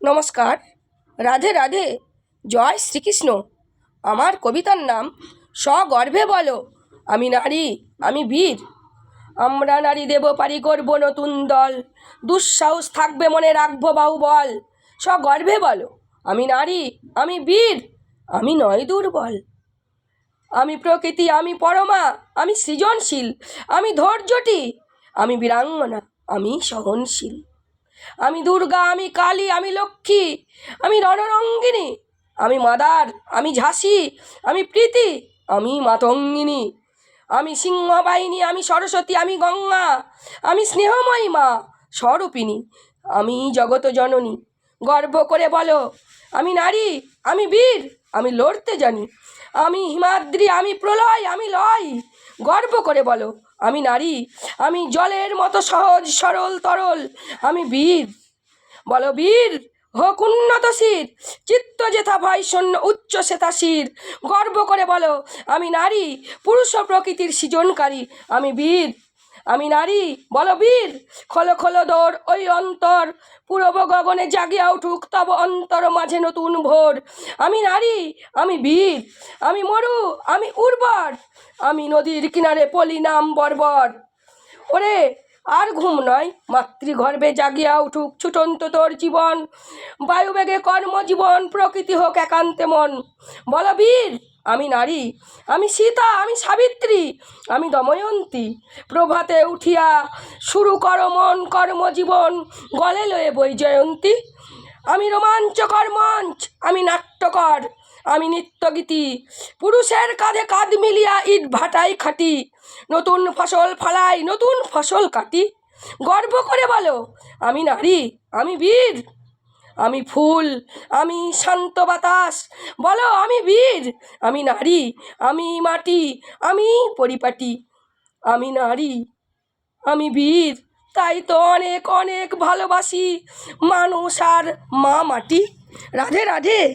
নমস্কার, রাধে রাধে, জয় শ্রীকৃষ্ণ। আমার কবিতার নাম সগর্বে বলো আমি নারী, আমি বীর। আমরা নারী দেব পারি করব নতুন দল, দুঃসাহস থাকবে মনে রাখবো বাহুবল। সগর্বে বলো আমি নারী, আমি বীর, আমি নয় দুর্বল। আমি প্রকৃতি, আমি পরমা, আমি সৃজনশীল, আমি ধৈর্যটি, আমি বীরাঙ্গনা, আমি সহনশীল। আমি দুর্গা, আমি কালী, আমি লক্ষ্মী, আমি রণরঙ্গিনী, আমি মাদার, আমি ঝাঁসি, আমি প্রীতি, আমি মাতঙ্গিনী। আমি সিংহবাহিনী, আমি সরস্বতী, আমি গঙ্গা, আমি স্নেহময়ী মা স্বরূপিণী, আমি জগত জননী। গর্ব করে বলো আমি নারী, আমি বীর, আমি লড়তে জানি। আমি হিমাদ্রি, আমি প্রলয়, আমি লয়। গর্ব করে বলো আমি নারী, আমি জলের মতো সহজ সরল তরল, আমি বীর। বলো বীর হোক উন্নত শির, চিত্ত যেথা ভয় শূন্য উচ্চ সেথা শির। গর্ব করে বলো আমি নারী, পুরুষ ও প্রকৃতির সৃজনকারী, আমি বীর। আমি নারী, বলো বীর, খোলো খোলো দৌড় ওই অন্তর, পূরব গগনে জাগিয়া উঠুক তব অন্তর মাঝে নতুন ভোর। আমি নারী, আমি বীর, আমি মরু, আমি উর্বর, আমি নদীর কিনারে পলি নাম বর্বর। ওরে আর ঘুম নয়, মাতৃগর্ভে জাগিয়া উঠুক ছুটন্ত তোর জীবন, বায়ুবেগে কর্মজীবন, প্রকৃতি হোক একান্তে মন। বল বীর আমি নারী, আমি সীতা, আমি সাবিত্রী, আমি দময়ন্তী। প্রভাতে উঠিয়া শুরু কর মন কর্মজীবন, গলে লয়ে বৈজয়ন্তী। আমি রোমাঞ্চকর মঞ্চ, আমি নাট্যকর, আমি নৃত্যগীতি, পুরুষের কাঁধে কাঁধ মিলিয়া ইট ভাটাই খাটি, নতুন ফসল ফলাই, নতুন ফসল কাটি। গর্ব করে বলো আমি নারী, আমি বীর, আমি ফুল, আমি শান্ত বাতাস। বলো আমি বীর, আমি নারী, আমি মাটি, আমি পরিপাটি, আমি নারী, আমি বীর। তাই তো অনেক অনেক ভালোবাসি মানুষ আর মা মাটি। রাধে রাধে।